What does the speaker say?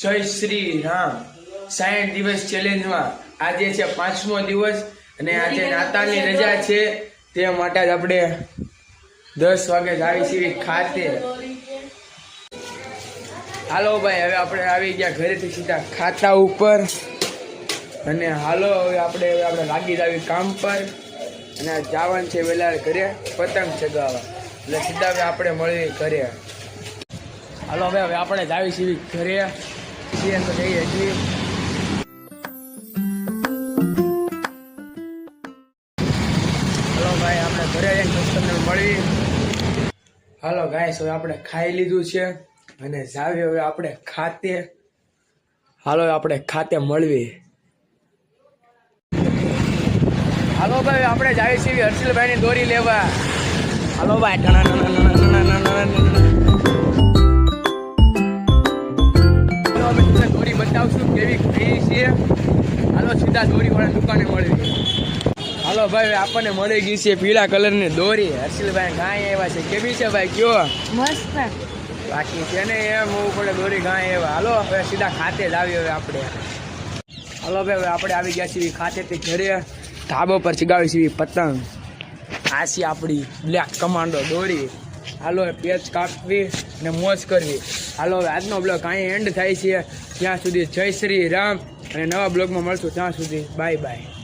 જય શ્રી રામ 60 દિવસ ચેલેન્જમાં આજે છે 5મો દિવસ અને આજે નાતાલની રજા છે તે માટે જ આપણે 10 વાગે આવી છીએ ખાતે. હાલો ભાઈ, હવે આપણે આવી ગયા ઘરેથી સીધા ખાતા ઉપર અને હાલો હવે આપણે લાગી જાવી કામ પર અને જવાનું છે વેલા ઘરે પતંગ ચગાવવા. એટલે સીધા હવે આપણે મળી ઘરે. હાલો હવે આપણે જાવી છીએ ઘરે. તો જઈએ છીએ. હાલો ભાઈ, આપણે ઘરે જઈને તમને મળી. હાલો ગાઈસ, હવે આપણે ખાઈ લીધું છે અને જાવી હવે આપણે ખાતે. હાલો આપણે ખાતે મળવી. હાલો ભાઈ, આપણે જાવી છીએ હર્ષિલભાઈની દોરી લેવા. હાલો ભાઈ, દોરી બતાવશું કેવી ખાઈ છે. હાલો સીધા દોરી વાળા દુકાને મળી. હાલો ભાઈ, આપણને મળી ગઈ છે પીળા કલરની દોરી. હર્ષિલભાઈ ગાય આવ્યા છે. કેવી છે ભાઈ? કયો મસ્ત બાકી છે ને એમ હોવું પડે દોરી ગાય એવા. હાલો હવે સીધા ખાતે જ આવી. હવે આપણે હાલો ભાઈ, હવે આપણે આવી ગયા છીએ ખાતેથી ઘરે. ધાબો પર ચગાવી છીએ પતંગ. આ છે આપણી બ્લેક કમાન્ડો દોરી. હાલો પેચ કાપવી અને મોજ કરવી. હાલો હવે આજનો બ્લોગ અહીં એન્ડ થાય છે. ત્યાં સુધી જય શ્રી રામ અને નવા બ્લોગમાં મળશું. ત્યાં સુધી બાય બાય.